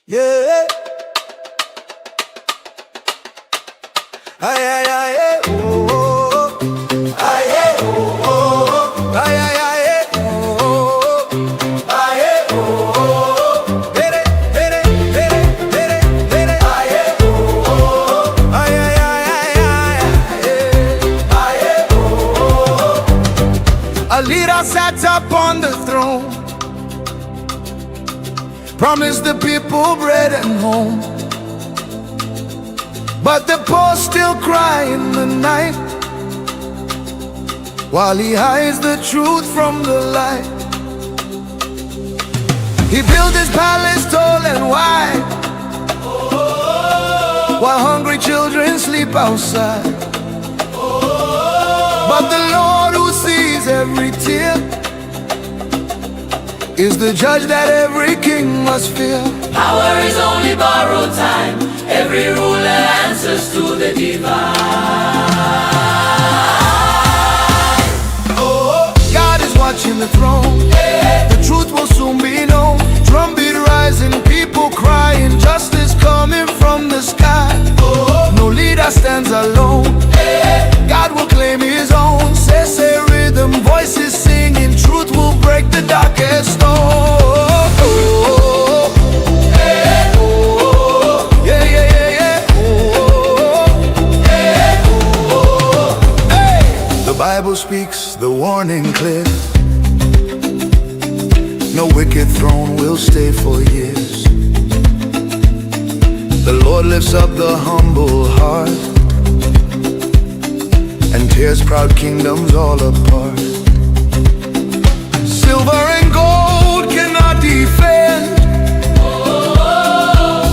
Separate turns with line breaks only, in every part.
Yeah. Ay, ay, ay, ay, oh, oh, oh. Ay, ay, oh, oh, oh. Ay, ay, ay, ay, oh, oh, oh. Ay, ay, oh, oh, oh. Dere, dere, dere, dere, dere. Ay, ay, oh, oh, oh. Ay, ay, ay, ay, ay, ay, ay, oh, oh, oh. A leader sat up on the throne, promised the people bread and home, but the poor still cry in the night, while he hides the truth from the light. He built his palace tall and wide, while hungry children sleep outside. But the Lord who sees every tear is the judge that every king must fear.
Power is only borrowed time. Every ruler answers to the divine.
Oh, God is watching the throne. The truth will soon be known. Drumbeat rising, people crying, justice coming from the sky. No leader stands alone. God will claim his own. Say rhythm, voices singing, truth will break the darkest stone. The Bible speaks the warning clear. No wicked throne will stay for years. The Lord lifts up the humble heart and tears proud kingdoms all apart. Silver and gold cannot defend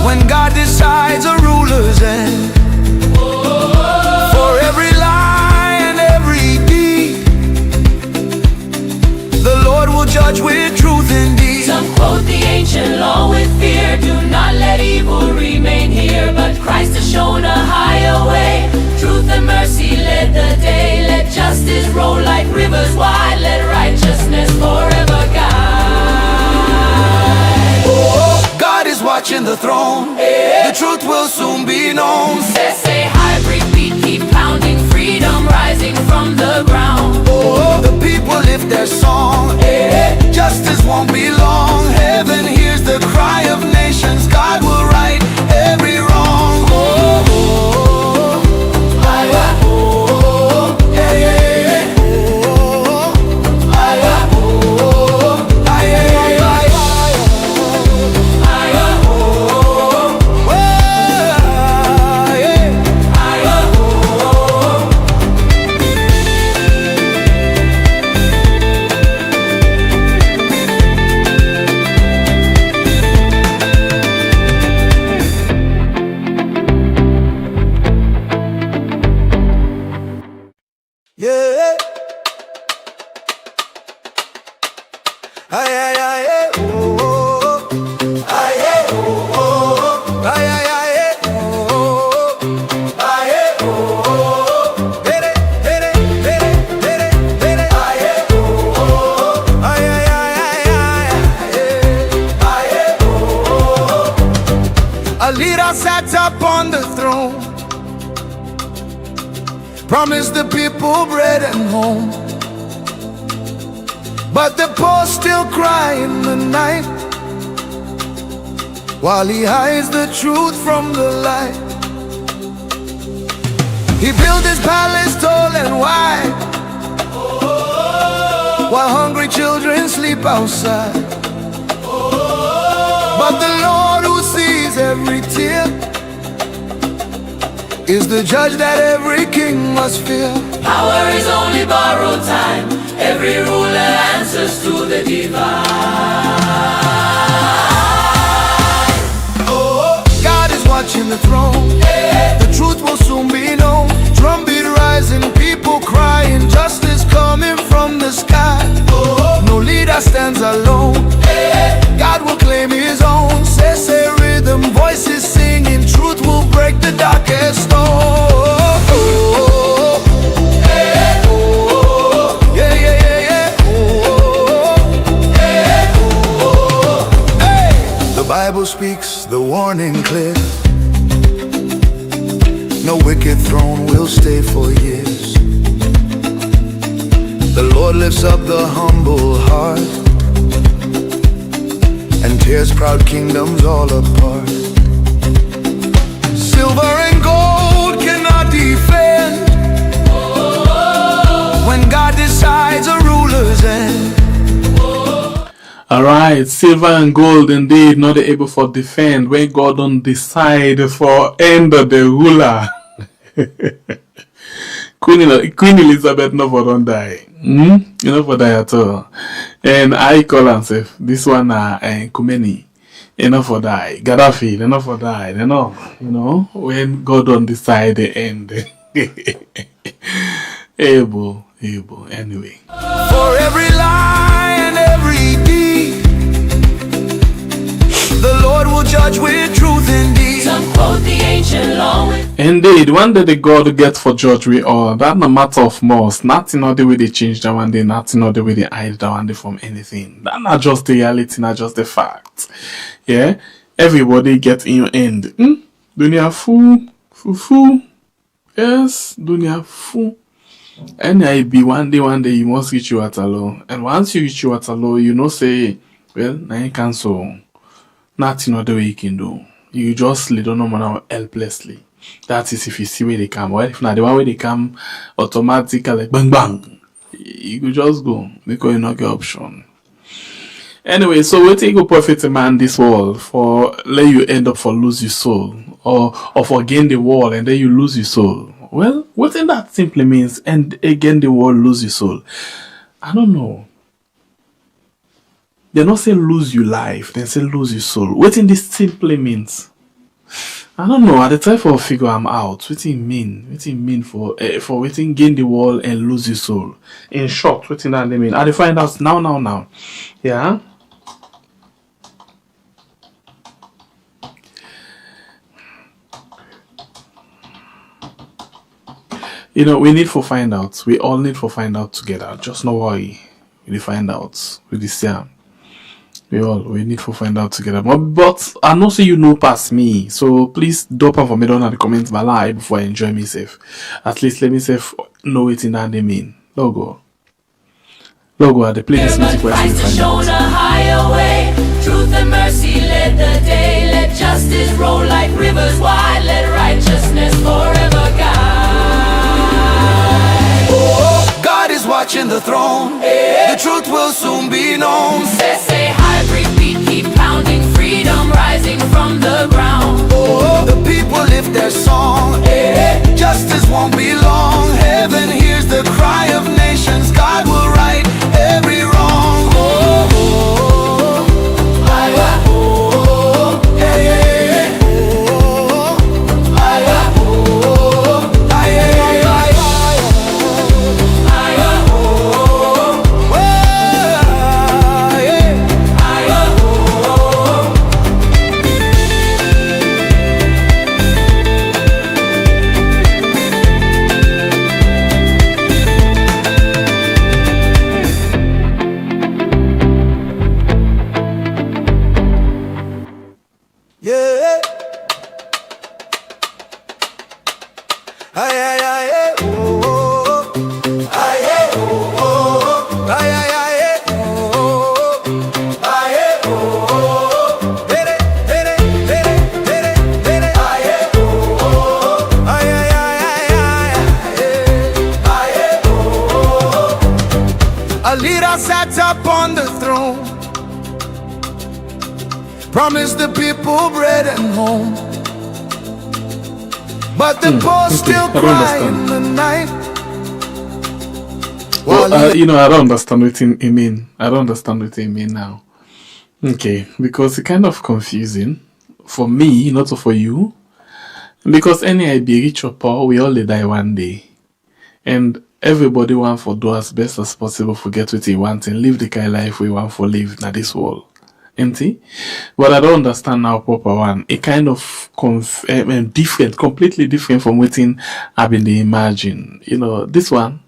when God decides a ruler's end. For every lie and every deed, the Lord will judge with truth indeed.
Some quote the ancient law with fear. Do not let evil remain here, but Christ has shown a higher way. Truth and mercy led the day. Let justice roll like rivers wide. Let righteousness forever guide.
Oh, God is watching the throne. The truth will soon be known.
Say hybrid beat, keep pounding. Freedom rising from the ground.
Oh, the people lift their song. Justice won't be long. Heaven hears the cry of nations. God will right every wrong. Oh, oh, oh. Ay, ay, oh, oh. Yeah, yeah, yeah. Oh, oh. Ay, ay, oh, oh. Ay, ay, ay, ay, ay.
Ay, oh, oh.
Ay, yeah.
Ay, oh, oh.
Yeah. Ay, ay, ay, ay, oh, oh, oh. Ay, ay, oh, oh, oh. Ay, ay, ay, ay, oh, oh, oh. Ay, ay, oh, oh, oh. Dere, dere, dere, dere, dere. Ay, ay, oh, oh, oh. Ay, ay, ay, ay, ay, ay, ay, oh, oh, oh. A leader sat up on the throne, promised the people bread and home, but the poor still cry in the night, while he hides the truth from the light. He built his palace tall and wide, while hungry children sleep outside. But the Lord who sees every tear is the judge that every king must fear.
Power is only borrowed time. Every ruler answers to the divine.
Oh, God is watching the throne. The truth will soon be known. Drumbeat rising, people crying, justice coming from the sky. No leader stands alone. God will claim his own. Say rhythm, voices singing, truth will break the darkest stone. Bible speaks the warning clear. No wicked throne will stay for years. The Lord lifts up the humble heart and tears proud kingdoms all apart. Silver and gold cannot defend when God decides a ruler's end.
Alright, silver and gold indeed not able for defend when God don't decide for end of the ruler. Queen Elizabeth no for don't die. You know for die at all. And I call myself this one Kumeni. Enough for die. Gaddafi, enough for die. You know, when God don't decide the end. able. Anyway.
For every lie and every deed, the Lord will judge with truth indeed.
Some quote the ancient law with
Indeed, one day the God get for judge we all. That no matter of most. Nothing or the way they change that one day, nothing or the way they hide that one day from anything. That not just the reality, not just the fact. Yeah? Everybody get in your end. Dunia fool. Yes, dunia fool. And I be one day you must reach you at low. And once you reach you at low, you know say, well, now you cancel. Nothing other way you can do. You just lay down on helplessly. That is if you see where they come. Well, if not the one where they come automatically like bang bang. You could just go because you not get option. Anyway, so we take a profit man this world for let you end up for lose your soul. Or for gain the world and then you lose your soul. Well, what in that simply means and again the world lose your soul. I don't know. They not say lose your life, they say lose your soul. What in this simply means? I don't know. At the time for figure I'm out. What it mean? What it mean for waiting gain the world and lose your soul? In short, what in that they mean? I find out now. Yeah. You know, we need to find out. We all need to find out together. Just no worry. We find out with this year. We need to find out together. But I know say you know past me. So please drop for me down in the comments below before I enjoy myself. At least let myself know it in that they mean. Logo at the play this music where
Christ has shown a higher way. Truth and mercy led the day. Let justice roll like rivers wide. Let righteousness forever guide.
God is watching the throne. The truth will soon be known.
Say hybrid beat, keep pounding. Freedom rising from the ground.
The people lift their song. Justice won't be long. Heaven hears the cry of nations. God will right every wrong. A leader sat up on the throne, promised the people bread and home, but the poor still cry in the night.
Well, I don't understand what it mean. I don't understand what it mean now. Okay, because it's kind of confusing for me, not for you. Because any I be rich or poor, we all die one day, and everybody want for do as best as possible for get what he want and live the kind of life we want for live in this world. Empty, but I don't understand now proper one. It kind of different, completely different from what I've been imagine. You know, this one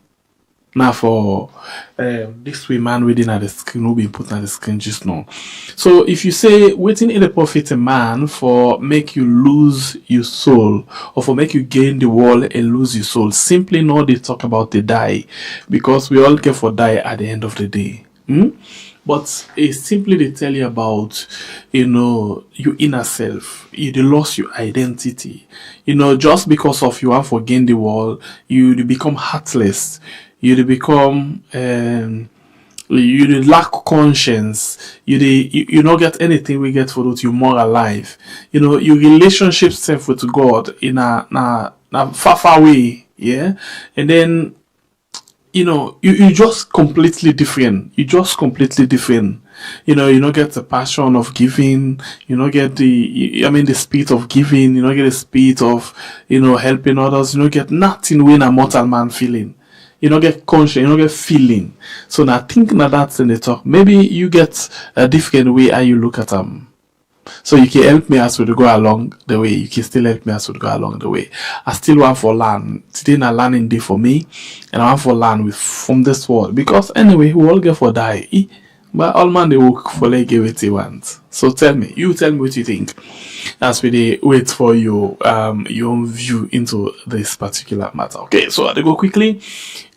Now for this way man within at the screen will be put on the screen just now. So if you say waiting in the profit a man for make you lose your soul, or for make you gain the world and lose your soul, simply know they talk about the die, because we all care for die at the end of the day. But it's simply they tell you about, your inner self. You lost your identity. Just because of you want to gain the world, you become heartless. You become you lack conscience. You don't get anything we get for that you more alive. Your relationship self with God in a far away, yeah, and then you just completely different. You don't get the passion of giving. You don't get the spirit of giving. You don't get the spirit of, helping others. You don't get nothing when a mortal man feeling. You don't get conscience. You don't get feeling. So now thinking that that's in the talk. Maybe you get a different way how you look at them. So you can help me as we go along the way. You can still help me as we go along the way. I still want for learn. Today na learning day for me, and I want for learn from this world, because anyway we all get for die. But all man they work for like give it want. So tell me what you think as we wait for your own view into this particular matter. Okay, so I go quickly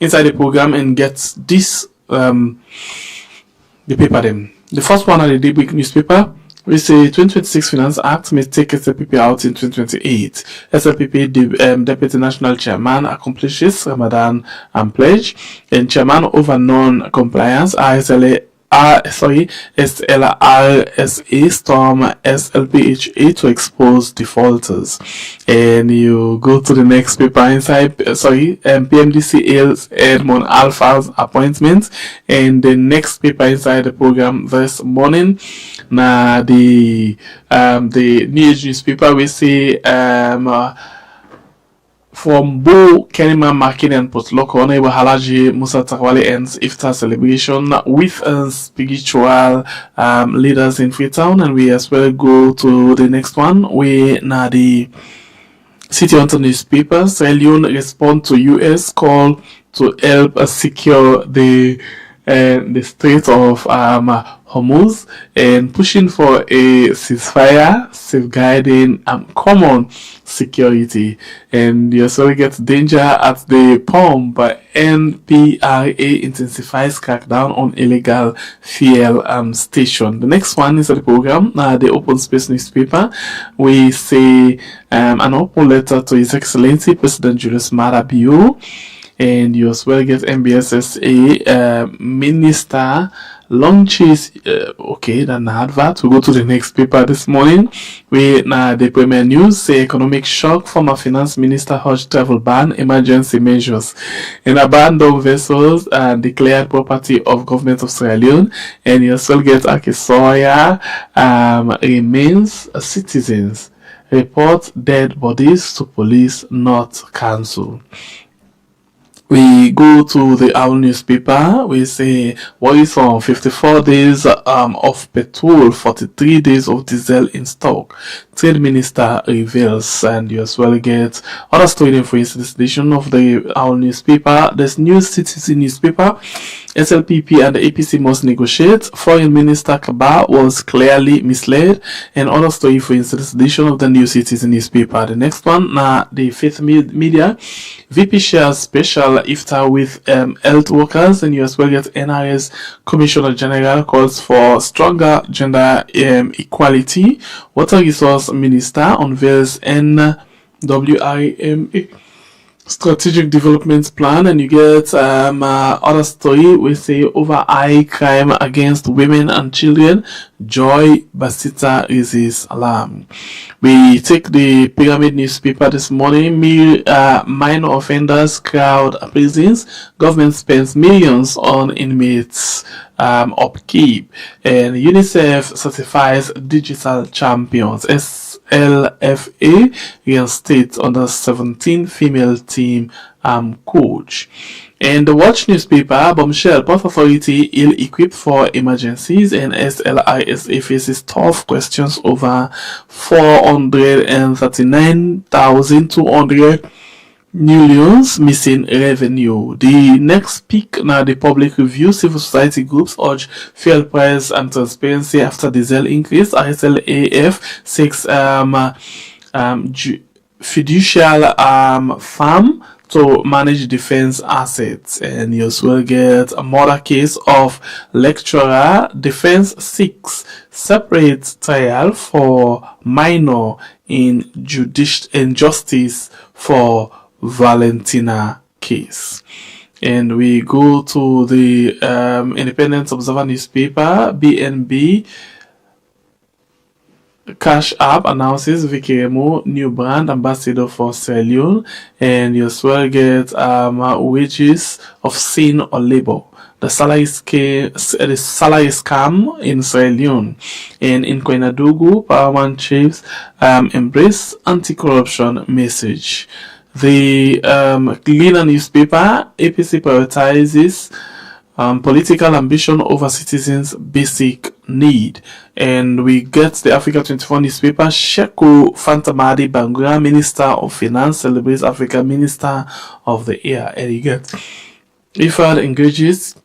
inside the program and get this the paper them. The first one are the Daily newspaper. We say 2026 Finance Act may take SLPP out in 2028. SLPP Deputy National Chairman accomplishes Ramadan and pledge, and Chairman over non-compliance SLRSA storm SLPHA to expose defaulters. And you go to the next paper inside, PMDCA's Edmond Alpha's appointment, and the next paper inside the program this morning. Now the New Age newspaper we say from Bo Kenima Market and Potloko, Honorable Halaji Musa Takwali ends iftar celebration with spiritual leaders in Freetown, and we as well go to the next one. We now the City Hunter newspapers. Leone respond to US call to help secure the Strait of Hormuz, and pushing for a ceasefire, safeguarding common security. And you also get danger at the pump. NPRA intensifies crackdown on illegal fuel station. The next one is the program, the Open Space newspaper. We say an open letter to His Excellency President Julius Maada Bio. And you as well get MBSSA Minister launches then advert. We go to the next paper this morning. We the premier news say economic shock, former finance minister urged travel ban, emergency measures, and abandoned vessels and declared property of government of Sierra Leone. And you as well get Akisoya remains citizens report dead bodies to police, not council. We go to the Owl newspaper. We say worries on 54 days of petrol, 43 days of diesel in stock. Trade Minister reveals, and you as well get other story for this edition of the Owl newspaper. This New Citizen newspaper. SLPP and the APC must negotiate. Foreign Minister Kaba was clearly misled, and other story for this edition of the New Citizen newspaper. The next one, the Faith Media. VP shares special iftar with health workers, and you as well get NRS Commissioner General calls for stronger gender equality. Water Resource Minister unveils NWIMA strategic development plan, and you get other story. We say over high crime against women and children. Joy Basita raises alarm. We take the Pyramid newspaper this morning. Minor offenders crowd prisons. Government spends millions on inmates upkeep, and UNICEF certifies digital champions. LFA reinstates under 17 female team coach. And the Watch newspaper, bombshell, Port Authority ill-equipped for emergencies, and SLISA faces tough questions over 439,200 millions missing revenue. The next peak now the public review. Civil society groups urge fuel price and transparency after diesel increase. RSLAF seeks fiducial farm to manage defense assets, and you will get a murder case of lecturer. Defense seeks separate trial for minor in justice for Valentina case. And we go to the Independent Observer newspaper. BNB Cash App announces Vicky Remo new brand ambassador for Sierra Leone, and you as well get wages of sin or labor. The salary scam in Sierra Leone. And in Koinadugu, Paramount chiefs embrace anti-corruption message. The Guinea newspaper, APC prioritizes political ambition over citizens' basic need. And we get the Africa 24 newspaper. Sheku Fantamadi Bangura, Minister of Finance, celebrates Africa Minister of the Year. And you get IFAD engages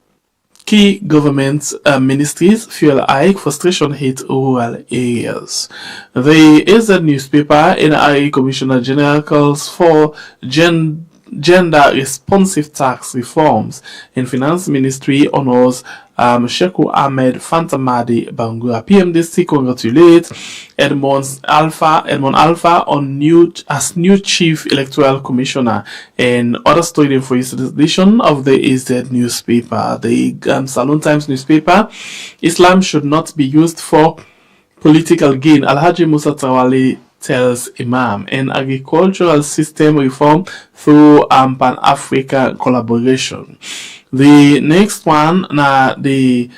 key government ministries, fuel hike, frustration hit rural areas. The AZ newspaper, NRA Commissioner General calls for gender responsive tax reforms. In Finance Ministry honors Sheku Ahmed Fantamadi Bangura. PMDC congratulates Edmond Alpha on new chief electoral commissioner. And other story for this edition of the AZ newspaper. The Salon Times newspaper, Islam should not be used for political gain. Alhaji Musa Tawali tells Imam. And agricultural system reform through Pan-African collaboration. The next one, the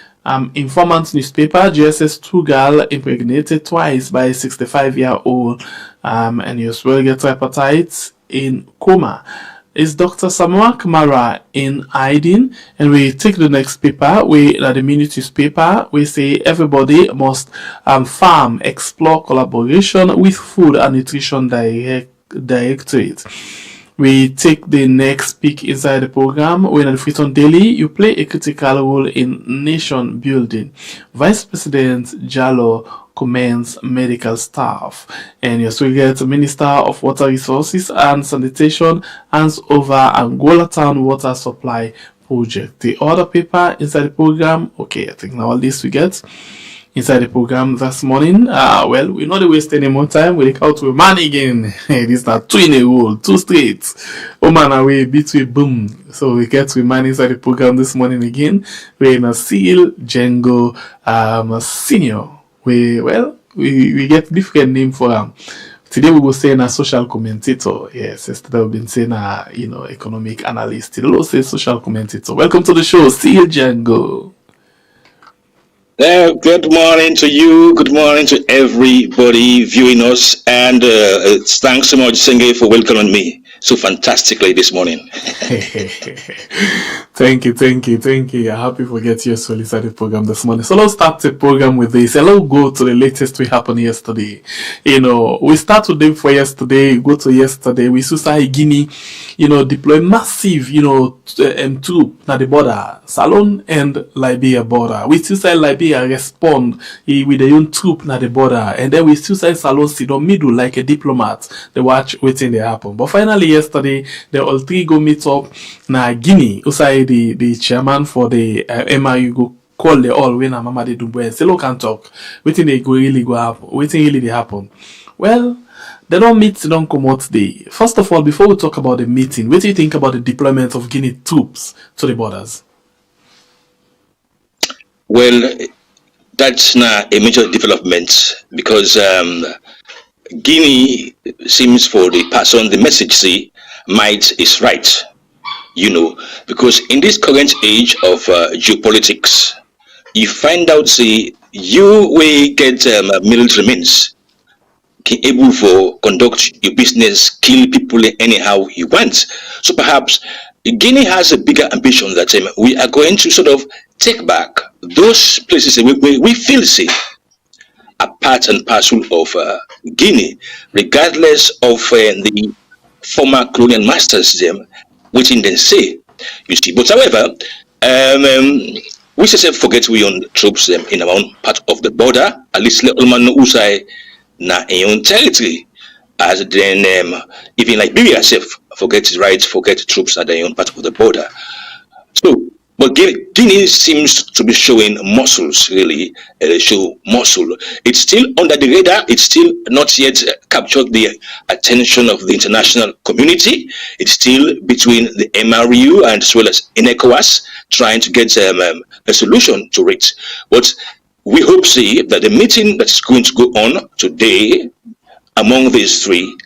Informant newspaper, GSS 2 girl impregnated twice by a 65-year-old, and you as well get hepatitis in coma. Is Dr. Samoa Kamara in hiding? And we take the next paper, the Minute newspaper, we say everybody must farm, explore collaboration with Food and Nutrition Directorate. We take the next peek inside the program. When at Freeton Daily, you play a critical role in nation building. Vice President Jallo commends medical staff. And you also get Minister of Water Resources and Sanitation hands over Angola Town Water Supply Project. The other paper inside the program, okay, I think now all this we get inside the program this morning. Well, we're not waste any more time. We out to a man again. This is not two in a row, two straight. Oh man, away, between boom. So we get to a man inside the program this morning again. We're in a Seal Django Senior. We get different name for him. Today we will say a social commentator. Yes, instead of being saying economic analyst. Today we'll say social commentator. Welcome to the show, Seal Django.
Good morning to you. Good morning to everybody viewing us. And thanks so much, Senge, for welcoming me so fantastically this morning.
Thank you. I'm happy for getting your solicited program this morning. So let's start the program with this. And let's go to the latest we happened yesterday. We start with them for yesterday, go to yesterday. We saw Guinea, deploy massive, troop at the border, Salon and Liberia border. We still say Liberia respond with their own troop at the border. And then we still say Salon sit on middle like a diplomat. They watch waiting they happen. But finally yesterday, they all three go meet up na Guinea. Usai the chairman for the MRU go call the all when Mama they do and say, look and talk. Waiting they really go happen. Waiting really they happen. Well, they don't meet, they don't come out today. First of all, before we talk about the meeting, what do you think about the deployment of Guinea troops to the borders?
Well, that's not a major development because Guinea seems for the pass on the message, see, might is right, because in this current age of geopolitics, you find out, see, you will get military means able for conduct your business, kill people anyhow you want. So perhaps Guinea has a bigger ambition that we are going to sort of take back those places we feel safe, a part and parcel of Guinea, regardless of the former colonial masters them, waiting then say, you see. But however, we say forget we own troops them in our own part of the border, at least let all man know usai na in own territory. As then even Liberia self forget its rights, forget troops at their own part of the border. So, but Guinea seems to be showing muscles, really. They show muscle. It's still under the radar. It's still not yet captured the attention of the international community. It's still between the MRU and as well as in ECOWAS trying to get a solution to it. But we hope, see, that the meeting that's going to go on today among these three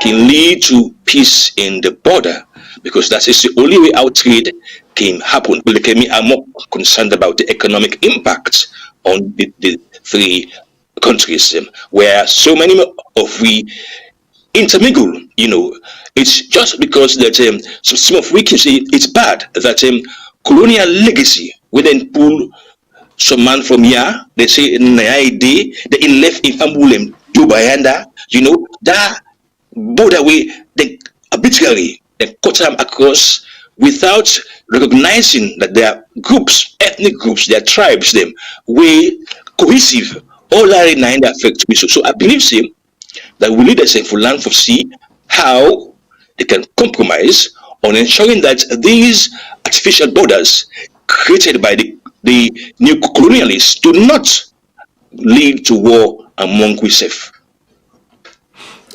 can lead to peace in the border, because that is the only way our trade can happen. Look at me, I'm more concerned about the economic impact on the three countries where so many of we intermingle. You know, it's just because that some of we can say it's bad that colonial legacy we then pull some man from here, they say in the ID, they left in Ambulem, Dubayanda, you know, that border way, they arbitrarily they cut them across without recognizing that their groups, ethnic groups, their tribes, them were cohesive, all are in the effect. So I believe that we need a for land for see how they can compromise on ensuring that these artificial borders created by the new colonialists do not lead to war among we self.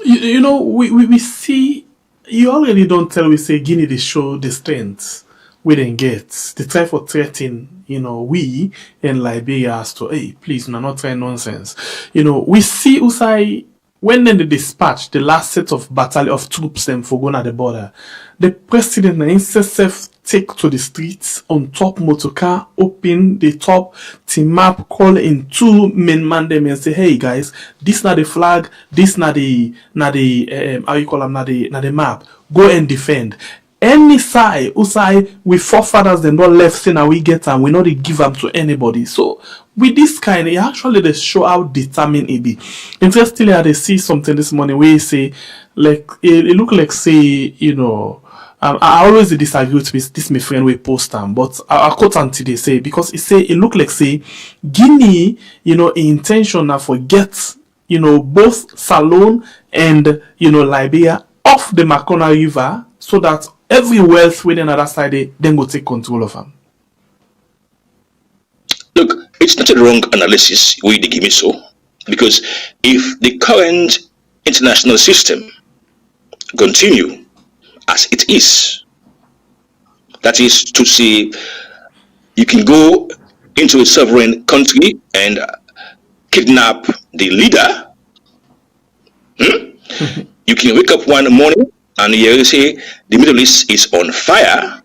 You know, we see, you already don't tell we say Guinea they show the strength we didn't get. The try for threatening, you know, we in Liberia as to, hey, please, no, not try nonsense. You know, we see Usai, when then they dispatch the last set of battalion of troops them for going at the border, the president himself take to the streets on top motor car, open the top team map, call in two men man them and say, hey guys, this not the flag, this not the how you call them, not the map. Go and defend. Any side, Usai, we forefathers them not left saying now we get them, we not give them to anybody. So with this kind, it actually they show how determined it be. Interestingly, I see something this morning where you say, like it look like say, you know, I always disagree with this my friend we post them, but I quote on today say because it look like say Guinea, you know, intention now forget, you know, both Salone and you know Liberia off the Makona River so that every wealth within another side they then go take control of them.
Look, it's not a wrong analysis we they give me so, because if the current international system continue as it is, that is to say, you can go into a sovereign country and kidnap the leader. You can wake up one morning and you say the Middle East is on fire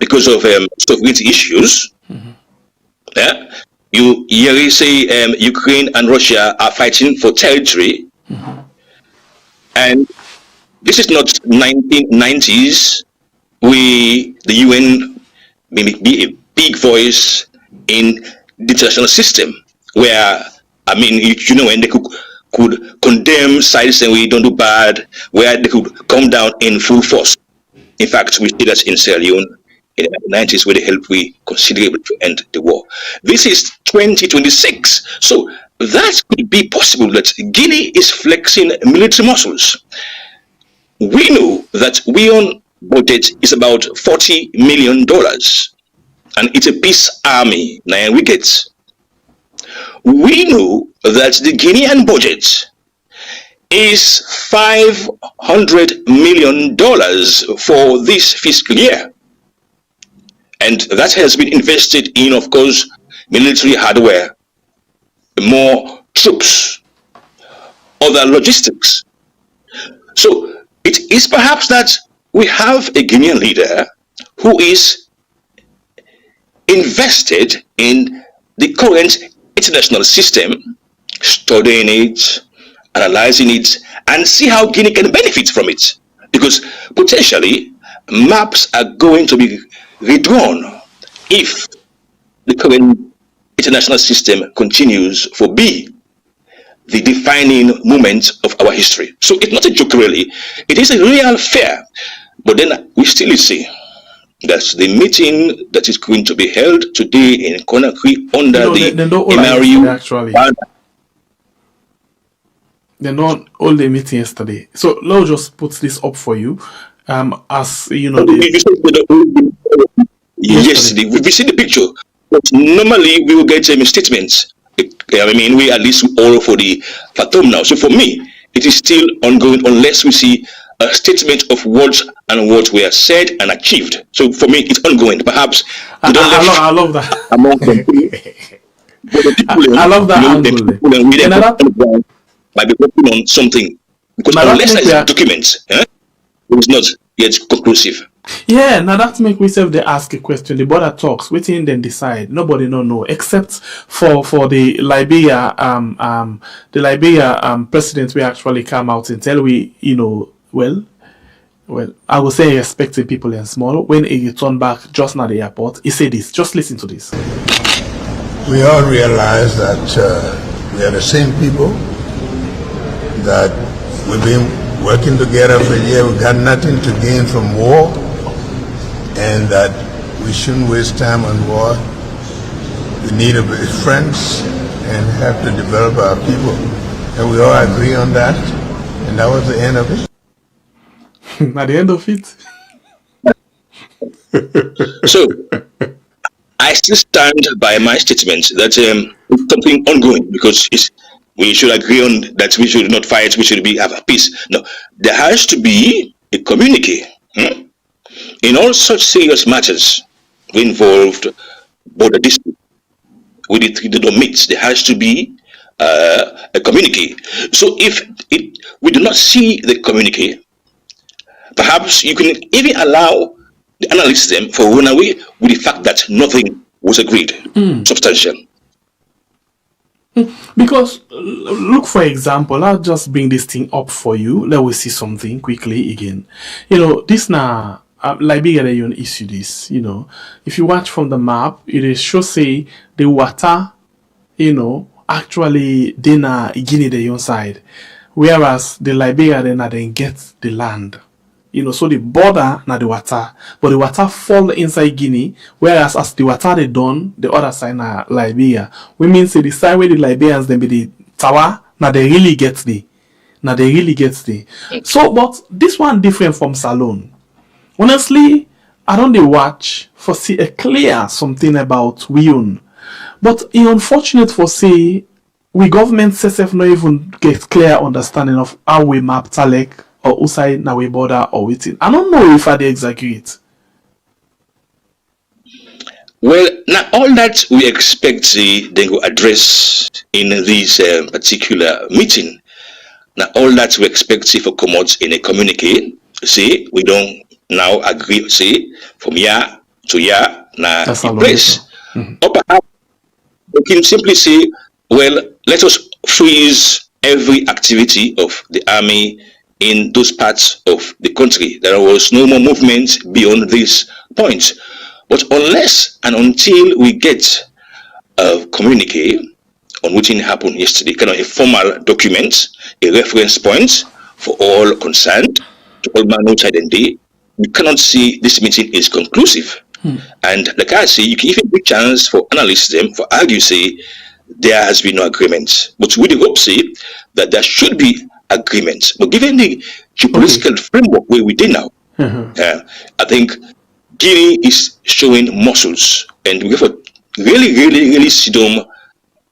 because of sovereignty issues. Yeah, you hear say Ukraine and Russia are fighting for territory, and this is not 1990s. The UN may be a big voice in the international system, where I mean, you know, when they could condemn sides and we don't do bad, where they could come down in full force. In fact, we did that in Sierra Leone in the 90s, where they helped we considerably to end the war. This is 2026, so that could be possible that Guinea is flexing military muscles. We know that we own budget is about $40 million, and it's a peace army. Now we get. We know that the Guinean budget is $500 million for this fiscal year, and that has been invested in, of course, military hardware, more troops, other logistics. So it is perhaps that we have a Guinean leader who is invested in the current international system, studying it, analyzing it, and see how Guinea can benefit from it. Because potentially maps are going to be redrawn if the current international system continues for B. the defining moment of our history. So it's not a joke, really. It is a real fear. But then we still see that the meeting that is going to be held today in Conakry under the
MRU actually. They don't hold the meeting yesterday. So let's just put this up for you. As you know,
yesterday we see the picture. But normally we will get statements. I mean, we at least all for the Fathom now. So for me, it is still ongoing unless we see a statement of words and what were said and achieved. So for me, it's ongoing. Perhaps
I love that.
Among the people,
I love that angle.
By be working on something, because unless there is documents, it is not yet conclusive.
Yeah, now that make myself they ask a question. The border talks, waiting then decide. Nobody don't know except for the Liberia president. We actually come out and tell we well I would say respecting people and small. When he returned back just now the airport, he said this. Just listen to this.
We all realize that we are the same people. That we've been working together for a year, we've got nothing to gain from war, and that we shouldn't waste time on war. We need to be friends and have to develop our people. And we all agree on that, and that was the end of it.
At the end of it.
So, I still stand by my statement that it's something ongoing, because we should agree on that we should not fight, we should have peace. No, there has to be a communique. In all such serious matters involved border dispute, with the don't meet, there has to be a communique. So if we do not see the communique, perhaps you can even allow the analysts them for run away with the fact that nothing was agreed, substantial.
Because look, for example, I'll just bring this thing up for you. Let me see something quickly again. This now Liberia they issue this. If you watch from the map, it is show say the water, actually they na Guinea they side, whereas the Liberia then get the land. So the border na the water, but the water fall inside Guinea, whereas as the water they done, the other side na Liberia. We mean say the side where the Liberians then be the tower, now they really get the. So, but this one different from Salone. Honestly, I don't watch for see a clear something about we own. But it's unfortunate for say we government self not even get clear understanding of how we map Talek or outside na we border or waiting. I don't know if I they exaggerate.
Well, now all that we expect they go address in this particular meeting. Now all that we expect for come out in a communique. See, we don't now agree. See, from year to year now in place. Or perhaps we can simply say, well, let us freeze every activity of the army in those parts of the country. There was no more movement beyond this point. But unless and until we get a communique on what happened yesterday, kind of a formal document, a reference point for all concerned, to all man outside and day, we cannot see this meeting is conclusive. And like I say, you can even give chance for analysts them, for argue, say, there has been no agreement. But we hope, say, that there should be agreement. But given the geopolitical framework where we did now, I think Guinea is showing muscles, and we have to really sit down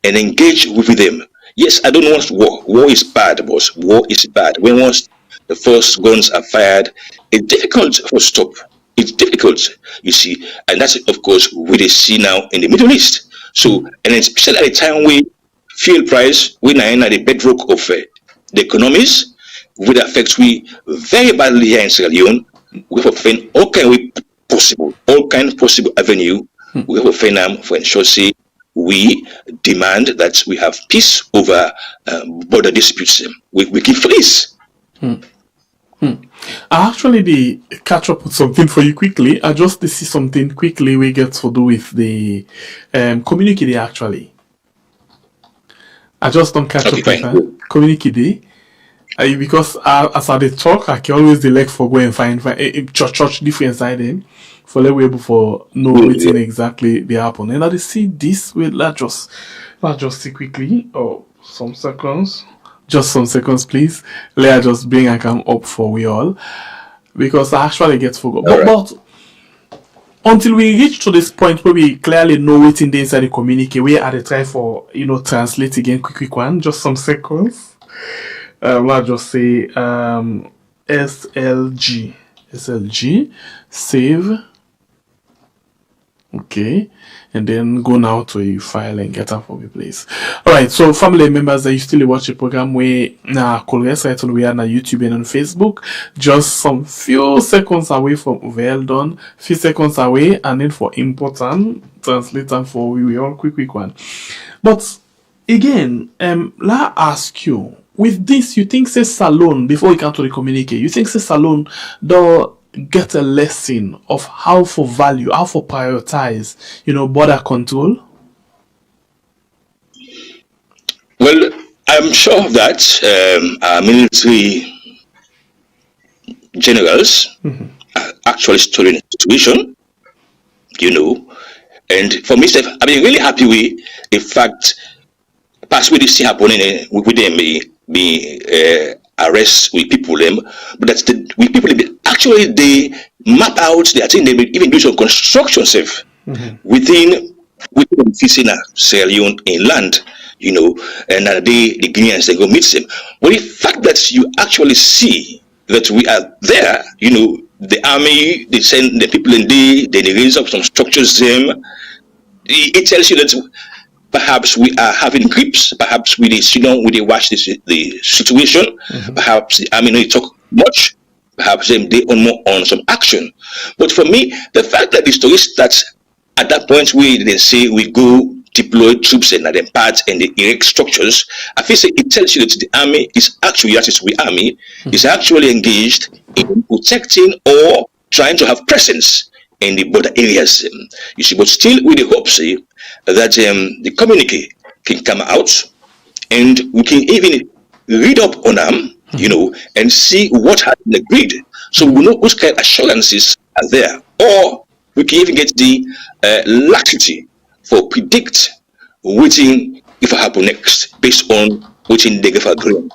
and engage with them. Yes, I don't want war. War is bad, boss. War is bad. When once the first guns are fired, it's difficult to stop. It's difficult, you see, and that's of course what they see now in the Middle East. So, and especially at the time we fuel price, we are in the bedrock of the economies, which affects we very badly here in Sierra Leone. We have to find all kind of possible avenue. We have to find for ensure say we demand that we have peace over border disputes. We keep freeze.
I actually catch up with something for you quickly. I just see something quickly we get to do with the community actually. I just don't catch
Okay,
up with
fine.
community day. Because as I dey talk, I can always dey like for go and find church different side them for let we able for know waiting exactly they happen. And I dey see this with let's just see quickly. Oh, some seconds. Just some seconds, please. Let just bring and come up for we all. Because I actually get forgot. But until we reach to this point where we clearly know what's in the inside the communique, we are try for translate again quick one. Just some seconds. I'll just say SLG save. Okay, and then go now to a file and get up for the place. Alright, so family members that you still watch the program we right on we are on YouTube and on Facebook, just some few seconds away from well done, few seconds away, and then for important translate and for we all quick one. But again, let ask you, with this, you think say Salon, before we come to the communique, you think say Salon the get a lesson of how for value, how for prioritize, border control?
Well, I'm sure that our military generals are actually studying the situation, and for me, I've been really happy with the fact past what you see happening with them be arrest with people them, but that's with people actually they map out their thing. They even do some construction safe within facing Sierra Leone inland, and the Guineans they go meet them. But the fact that you actually see that we are there, the army they send the people in they raise up some structures them. It tells you that perhaps we are having grips. Perhaps we they watch the situation. Perhaps the army don't talk much. Perhaps they on some action. But for me, the fact that the story starts at that point where they say we go deploy troops and then parts and the erect structures, I feel it tells you that the army is actually, that is we army, is actually engaged in protecting or trying to have presence in the border areas. You see, but still with the hope, that the communique can come out and we can even read up on them, and see what has been agreed. So we know which kind of assurances are there. Or we can even get the laxity for predict waiting if it happen next based on waiting they give agree.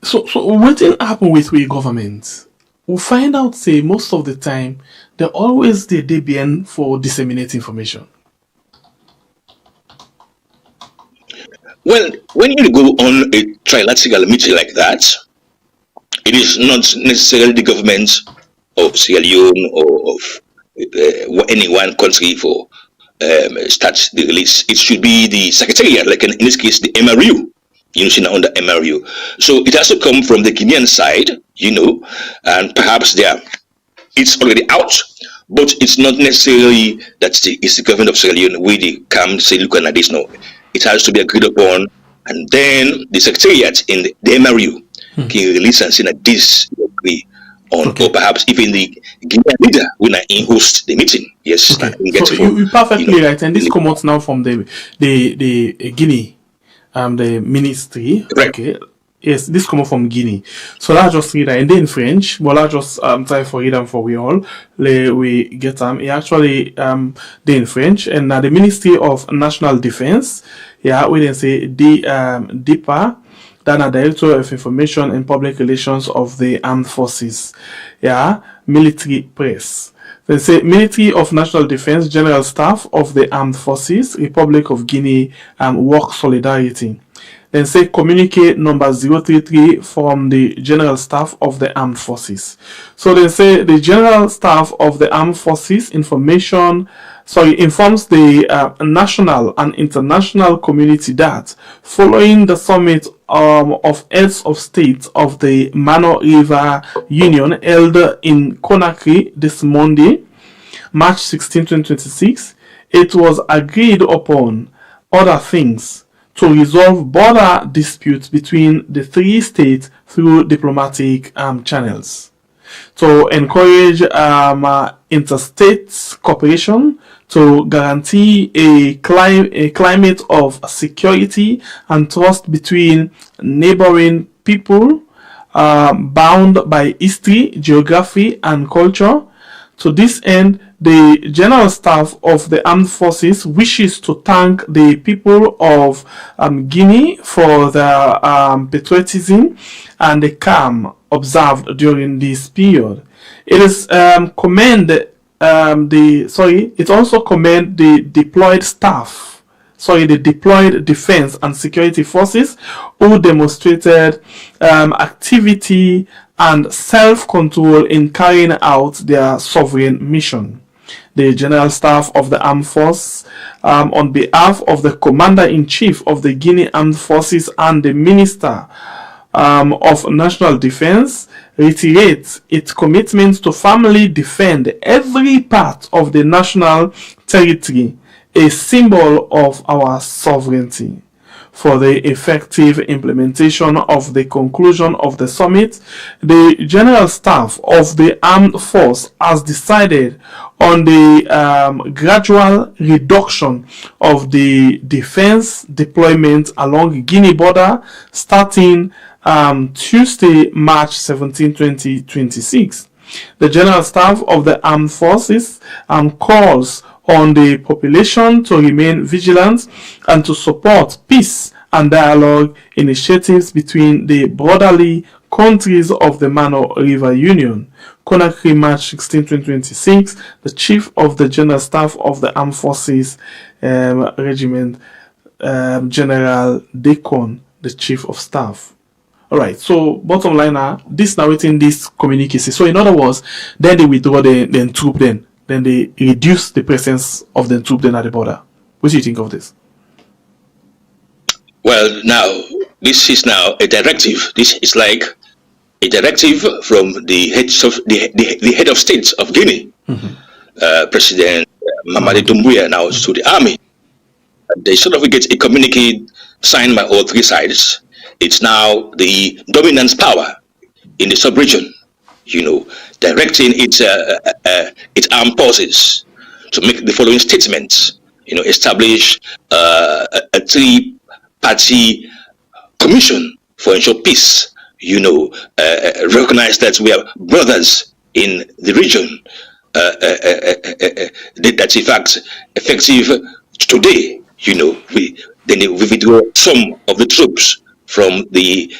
So what will happen with we government? We'll find out, say, most of the time, they're always the DBN for disseminate information.
Well, when you go on a trilateral meeting like that, it is not necessarily the government of Sierra Leone or of any one country for start the release. It should be the secretariat, like in this case, the MRU. Now under MRU. So it has to come from the Guinean side, and perhaps it's already out, but it's not necessarily that it's the government of Sierra Leone where they come say, look at this. No, it has to be agreed upon, and then the secretariat in the MRU can release and say that this agree on, or perhaps even the Guinean leader when I host the meeting. Yes,
okay. So you're perfectly right, and this comes out now from the Guinea. The ministry,
right.
Okay, yes, this comes from Guinea. So let's just read that, and then in French, but let's just try for read them for we all. We get them. It actually they in French, and the Ministry of National Defense. Yeah, we then say DIPA, then a Director of Information and Public Relations of the Armed Forces. Yeah, military press. They say Military of National Defense, General Staff of the Armed Forces, Republic of Guinea, Work Solidarity. Then say communique number 033 from the General Staff of the Armed Forces. So they say the General Staff of the Armed Forces informs the national and international community that following the summit of heads of state of the Mano River Union held in Conakry this Monday, March 16, 2026, it was agreed upon other things to resolve border disputes between the three states through diplomatic channels, to encourage interstate cooperation, to guarantee a climate of security and trust between neighboring people bound by history, geography, and culture. To this end, the General Staff of the Armed Forces wishes to thank the people of Guinea for their patriotism and the calm observed during this period. It is it also commend the deployed defense and security forces who demonstrated activity and self-control in carrying out their sovereign mission. The General Staff of the Armed Forces, on behalf of the Commander-in-Chief of the Guinea Armed Forces and the Minister of National Defense, reiterates its commitment to firmly defend every part of the national territory, a symbol of our sovereignty. For the effective implementation of the conclusion of the summit, the General Staff of the Armed Force has decided on the gradual reduction of the defense deployment along Guinea border starting Tuesday, March 17, 2026. The General Staff of the Armed Forces calls on the population to remain vigilant and to support peace and dialogue initiatives between the brotherly countries of the Mano River Union. Conakry, March 16, 2026, the Chief of the General Staff of the Armed Forces Regiment, General Dekon, the Chief of Staff. Alright, so bottom line now, this narrating this communique. So in other words, then they withdraw the troop then they reduce the presence of the troop then at the border. What do you think of this?
Well, now, this is now a directive. This is like a directive from the head of state of Guinea, President Mamadi Doumbouya, now to the army. They sort of get a communique signed by all three sides. It's now the dominance power in the sub-region, directing its armed forces to make the following statements. Establish a three-party commission for ensure peace. Recognize that we are brothers in the region. That's in fact effective today. We withdraw some of the troops from the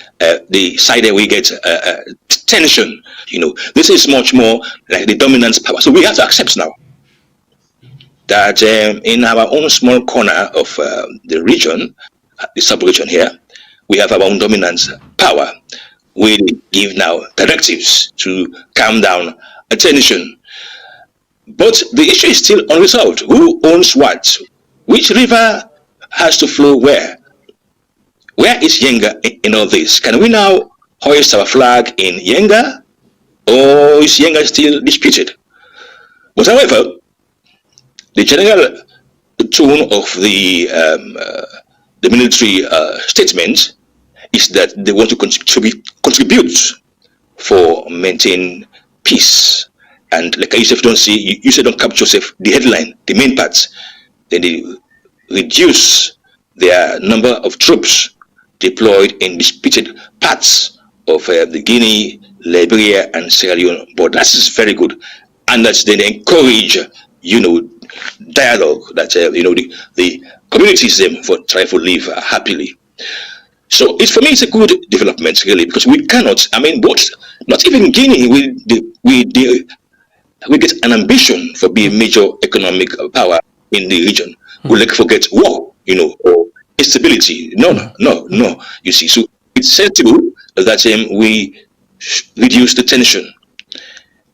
side that we get tension. This is much more like the dominance power. So we have to accept now that in our own small corner of the region, the sub-region here, we have our own dominance power. We give now directives to calm down tension. But the issue is still unresolved. Who owns what? Which river has to flow where? Where is Yenga in all this? Can we now hoist our flag in Yenga? Or is Yenga still disputed? But however, the general tone of the military statement is that they want to contribute for maintain peace. And like Yusuf don't see, you don't capture the headline, the main parts. Then they reduce their number of troops deployed in disputed parts of the Guinea, Liberia, and Sierra Leone border. That is very good, and that's then encourage, dialogue that the communities them for try to live happily. So for me, it's a good development really, because we cannot. Not even Guinea. We get an ambition for being major economic power in the region. We forget war, or instability. No. You see, so it's sensible that we reduce the tension.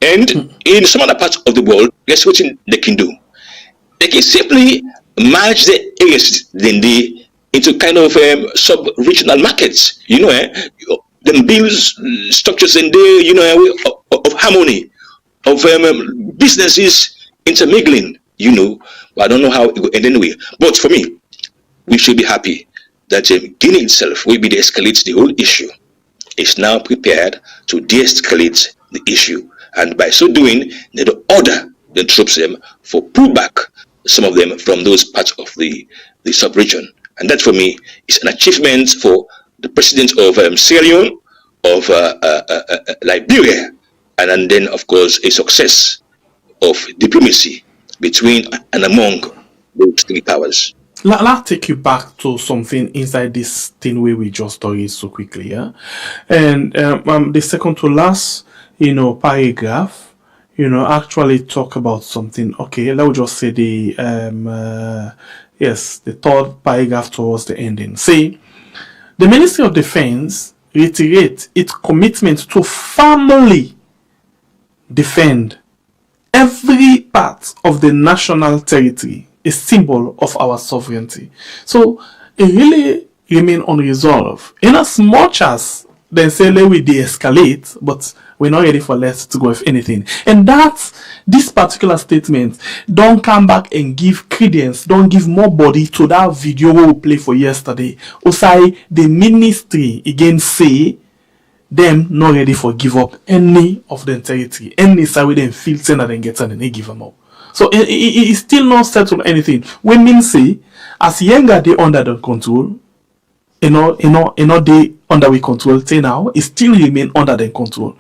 And in some other parts of the world, guess what they can do? They can simply merge the areas into kind of sub-regional markets. Them builds structures in there, of harmony, of businesses intermingling. But I don't know how it will end anyway. But for me, we should be happy that Guinea itself will be de-escalate the whole issue. It's now prepared to de-escalate the issue, and by so doing, they order the troops for pullback some of them from those parts of the sub-region. And that for me is an achievement for the president of Sierra Leone, of Liberia, and then of course a success of diplomacy between and among those three powers.
I'll take you back to something inside this thing where we just saw it so quickly, yeah. And the second to last, paragraph, actually talk about something. Okay, let's just say the the third paragraph towards the ending. See, the Ministry of Defense reiterates its commitment to firmly defend every part of the national territory, a symbol of our sovereignty. So it really remains unresolved. In as much as they say let we de-escalate, but we're not ready for less to go with anything. And that's this particular statement. Don't come back and give credence, don't give more body to that video we play for yesterday. Osai, the ministry again say them not ready for give up any of the territory. Any side with them feel saying that they get and they give them up. So it still not settled anything. We mean say as younger they under the control, they under we control till now, it still remain under the control.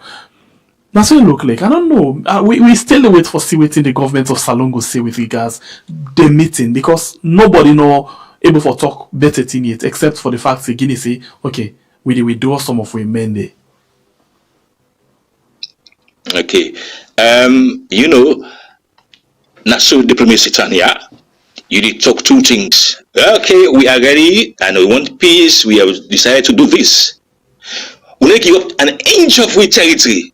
That's what it look like. I don't know. We still wait for see what the government of Salongo say with regards the meeting, because nobody know able for talk better thing yet, except for the fact that Guinea say, okay, we withdraw some of we men there.
Okay. National diplomacy Tanya, you did talk two things. Okay, we are ready and we want peace. We have decided to do this. We don't give up an inch of our territory.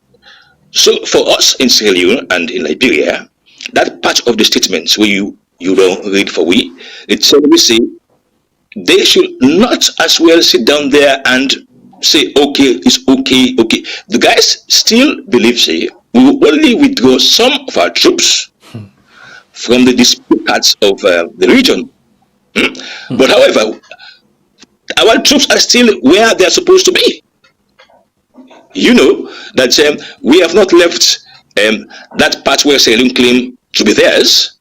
So for us in Sierra Leone and in Liberia, that part of the statements where you don't read for we, it's we say they should not as well sit down there and say, okay, it's okay, okay. The guys still believe, say, we will only withdraw some of our troops from the disputed parts of the region. But however, our troops are still where they are supposed to be. You know that we have not left that part where Sierra Leone claim to be theirs.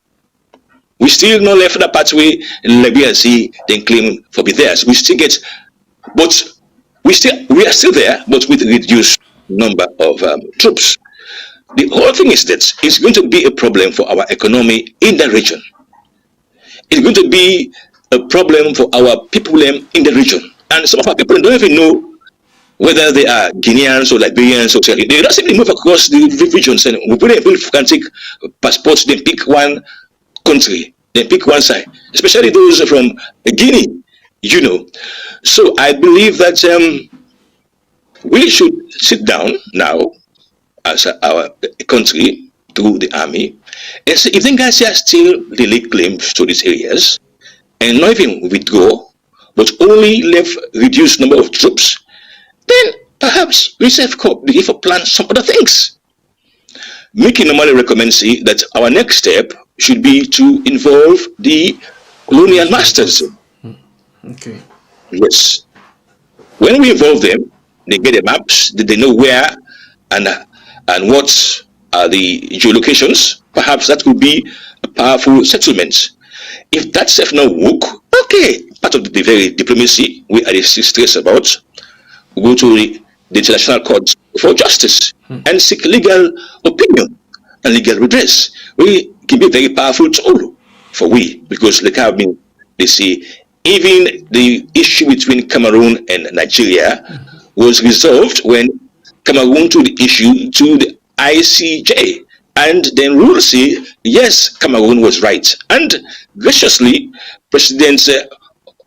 We still not left that part where Liberia say they claim for be theirs. We still get, but we are still there, but with reduced number of troops. The whole thing is that it's going to be a problem for our economy in the region. It's going to be a problem for our people in the region. And some of our people don't even know whether they are Guineans or Liberians or Sierra. They don't simply move across the regions, and we can take passports, then pick one country, then pick one side, especially those from Guinea, So I believe that we should sit down now as our country through the army and see if the guys are still really claims to these areas and not even withdraw, but only left reduced number of troops, then perhaps Reserve Corps begin to plan some other things. Mickey normally recommends that our next step should be to involve the colonial masters.
Okay.
Yes. When we involve them, they get the maps, they know where and what are the geolocations. Perhaps that could be a powerful settlement. If that stuff not work, okay, part of the very diplomacy we are stressed about, go to the international court for justice and seek legal opinion and legal redress. We can be a very powerful tool for we, because like I've been, they say, even the issue between Cameroon and Nigeria was resolved when Cameroon took the issue to the ICJ, and then rule say, yes, Cameroon was right. And graciously, President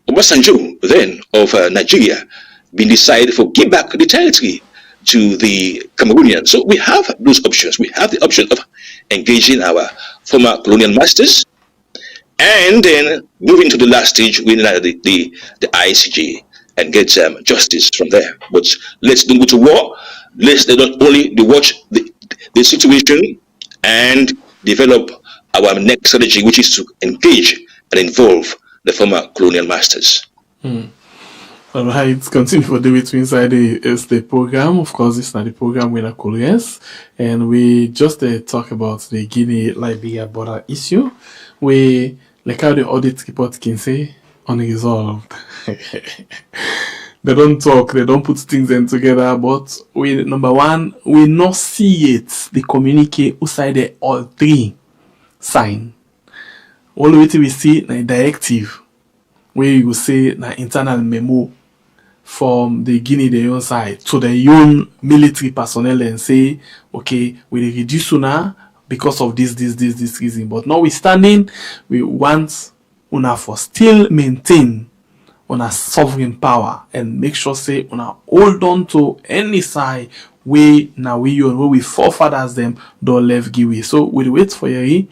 Obasanjo, then of Nigeria, been decided for give back the territory to the Cameroonians. So we have those options. We have the option of engaging our former colonial masters and then moving to the last stage within the ICJ and get justice from there. But let's don't go to war. Let's not only watch the situation and develop our next strategy, which is to engage and involve the former colonial masters.
All right, continue for the between inside the program. Of course, it's not the program we're curious, and we just talk about the Guinea-Liberia border issue. we like how the audit report can say unresolved. They don't talk, they don't put things in together, but we number one, we not see it, the communique outside the all three sign. All the way till we see a directive where you say na internal memo from the Guinea their own side to the own military personnel and say, okay, we reduce una because of this reason. But notwithstanding, we want una for still maintain una sovereign power and make sure say una hold on to any side we now we forefathers them don't left give. So we wait for you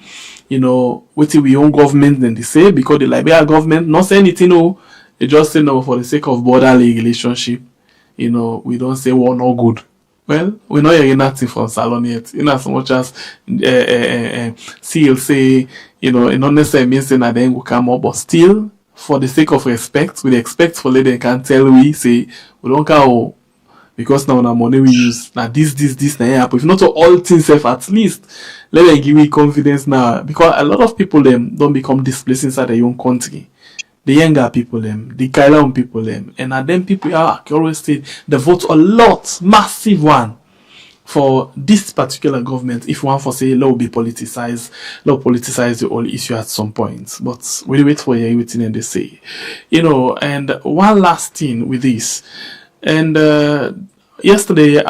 know, wait till we own government then they say, because the Liberia government not say anything, no, they just say no for the sake of borderly relationship. You know, we don't say war no good. Well, we're not hearing nothing from Salon yet. In as much as CL say, you know, it not necessarily means that then will come up, but still, for the sake of respect, we expect for they can tell we say we don't care because now money we use now this now happen. If not to all things self, at least let them give me confidence now, because a lot of people them don't become displaced inside their own country. The younger people them, the Kailaun people them, and at them people are always say they vote a lot, massive one for this particular government. If one for say law be politicized, the whole issue at some point. But we wait for everything and they say, you know. And one last thing with this, and yesterday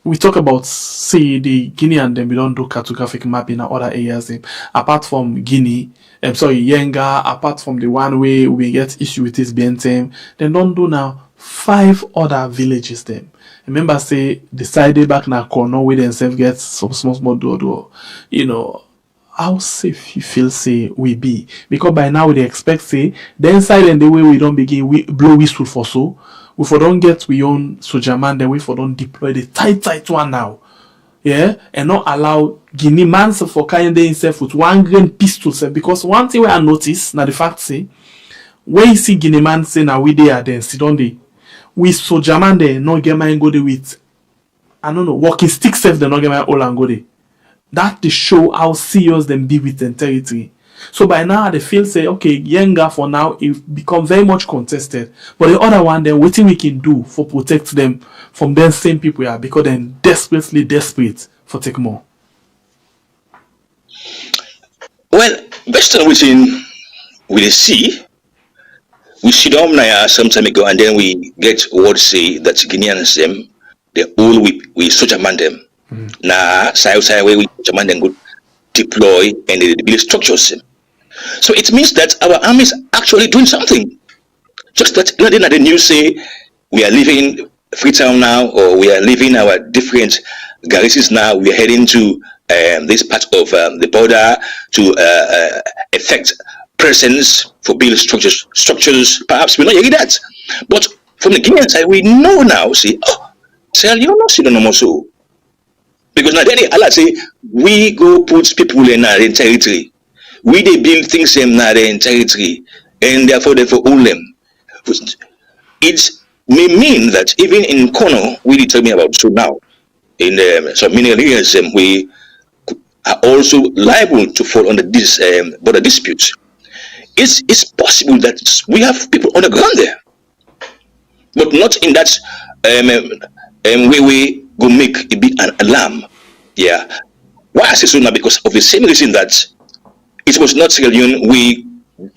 we talk about say the Guinea and then we don't do cartographic mapping in other areas apart from Guinea. Yenga, apart from the one way we get issue with this BNTM, they don't do now 5 other villages them. Remember say decided back now corner where themselves get some small door. You know, how safe you feel say we be? Because by now they expect say the inside and the way we don't begin we blow whistle for so. We for don't get we own soldier man, then we for don't deploy the tight one now. Yeah, and not allow Guinea man for carrying himself with 1 grain pistol self. Because one thing where I notice now the fact say when you see Guinea man say now we there then sit on the we soldier man there not get my go there with I don't know walking stick self they not get my all and go there. That to show how serious them be with them territory. So by now they feel say okay, Yenga for now it become very much contested. But the other one then what we can do for protect them from them same people are, because they're desperately desperate for take more.
Well, based on within we see down there some time ago, and then we get word say that Guineans them they all we soldier man them. Now side where we soldier man them go deploy and they build structures. So it means that our army is actually doing something. Just that the news say we are leaving Freetown now, or we are leaving our different garrisons now. We are heading to this part of the border to effect presence for build structures. Perhaps we not hearing that, but from the Guinean side we know now. See, you not see no more so. Because now then Allah say we go put people in our territory. We they build things in our territory, and therefore they for own them. It may mean that even in Kono, we tell me about so now in some mineral areas we are also liable to fall under this border dispute. It's possible that we have people on the ground there, but not in that way we go make it be an alarm. Yeah. Why I say so now? Because of the same reason that it was not Sierra Leone we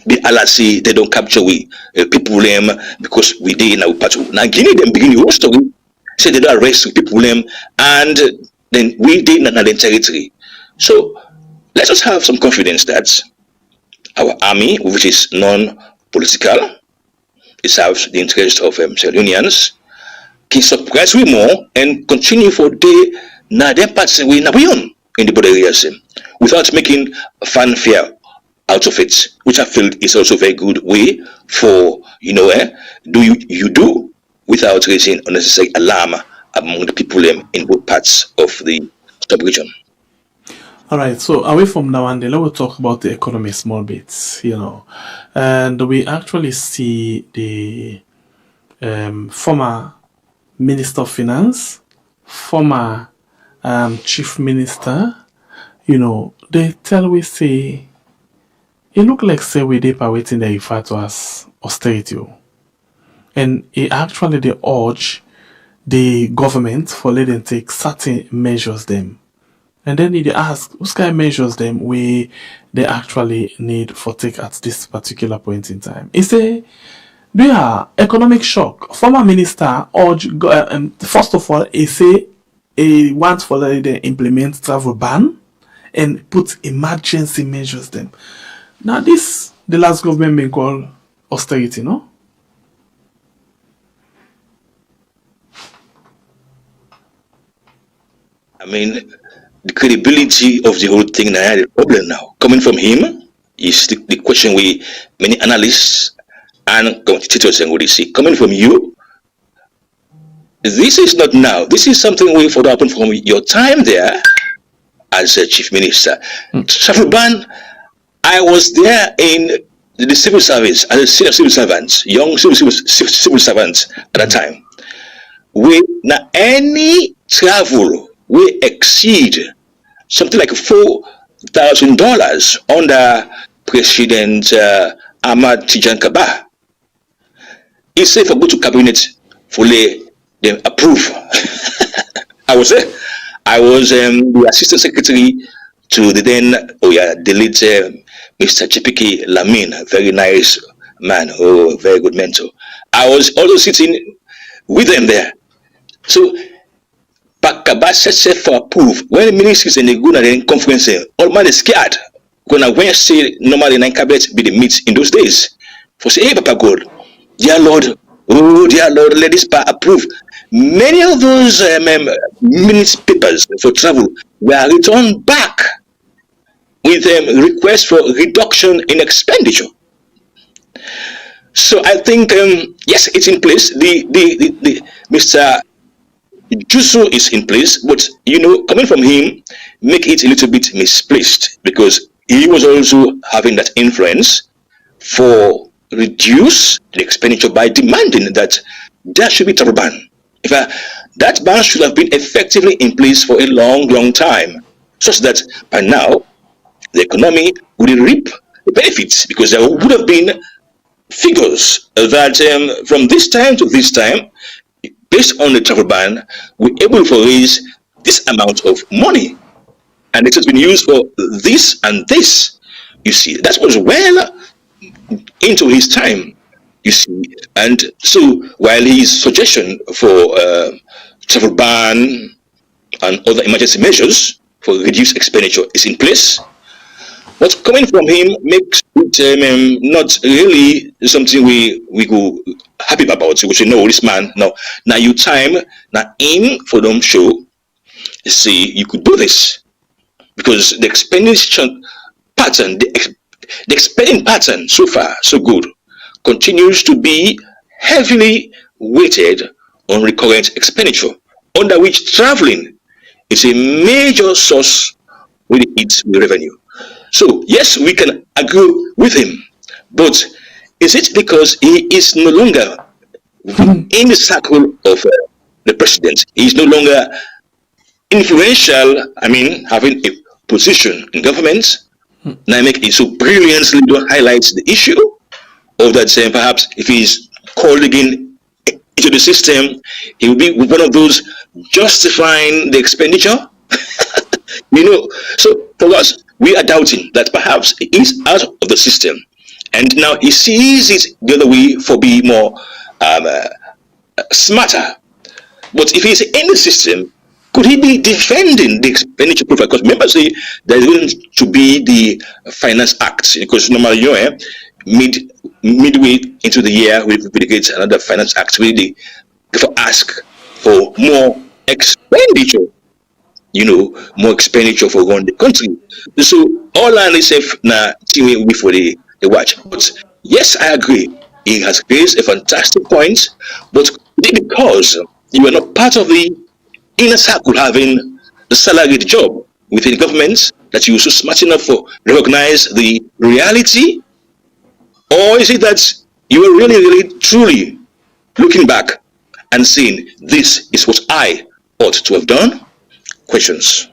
the LRC they don't capture we people them because we did in our patrol. Now Guinea them begin the whole story. Say they don't arrest people them and then we did not the territory. So let us have some confidence that our army, which is non-political, it serves the interest of Sierra Leoneans, can surprise we more and continue for the na them parts we na beyond in the border areas without making fanfare out of it, which I feel is also a very good way for do without raising unnecessary alarm among the people in both parts of the sub-region.
All right, so away from now and then, let's talk about the economy small bits, and we actually see the former Minister of Finance, former Chief Minister, they tell we say it look like say we dey per wetin they refer to as austerity. And it actually they urge the government for let them take certain measures them. And then they ask which kind of measures them we they actually need for take at this particular point in time. He say they are economic shock. Former minister urge first of all he say he wants for them to implement travel ban and put emergency measures them. Now this the last government been called austerity, no?
I mean, the credibility of the whole thing now is a problem now. Coming from him is the question we many analysts and commentators and what they see. Coming from you, this is not now. This is something we for happen from your time there as a chief minister. Travel ban. I was there in the civil service as a senior civil servant, young civil servant at that time. We now any travel we exceed something like $4,000 under President Ahmad Tijan Kaba. He said for go to cabinet for them approve. I was there. I was the assistant secretary to the then the late Mr. Chipiki Lamin, a very nice man, very good mentor. I was also sitting with them there. So Bakaba said for approve. When ministers and the go in conference, all man is scared. Gonna when say normally in cabinet be the meet in those days. For say, hey Papa God, dear Lord, oh dear Lord, let this part approve. Many of those minutes papers for travel were returned back with requests for reduction in expenditure. So I think yes, it's in place. The Mr. Juso is in place, but coming from him, make it a little bit misplaced because he was also having that influence for reduce the expenditure by demanding that there should be travel ban. In fact, that ban should have been effectively in place for a long time, such that by now the economy would reap the benefits because there would have been figures that from this time to this time, based on the travel ban, we're able to raise this amount of money, and it has been used for this and this. You see, that was well into his time. You see, and so while his suggestion for travel ban and other emergency measures for reduced expenditure is in place, what's coming from him makes it not really something we go happy about. We should know this man now you time now aim for them show see you could do this because the expenditure pattern, the spending pattern so far so good continues to be heavily weighted on recurrent expenditure, under which traveling is a major source with its revenue. So yes, we can agree with him, but is it because he is no longer in the circle of the president? He is no longer influential, having a position in government. Now make it so brilliantly to highlight the issue of that saying perhaps if he's called again into the system, he will be one of those justifying the expenditure. So for us, we are doubting that perhaps he is out of the system and now he sees it the other way for being more smarter. But if he's in the system, could he be defending the expenditure profile? Because remember, say there's going to be the Finance Act, because normally midway into the year we get another Finance Act where they ask for more expenditure, more expenditure for running the country. So all I say now before the watch. But yes, I agree. He has raised a fantastic point, but because you are not part of the inner circle having the salaried job within government that you are so smart enough to recognize the reality? Or is it that you are really truly looking back and saying this is what I ought to have done? Questions.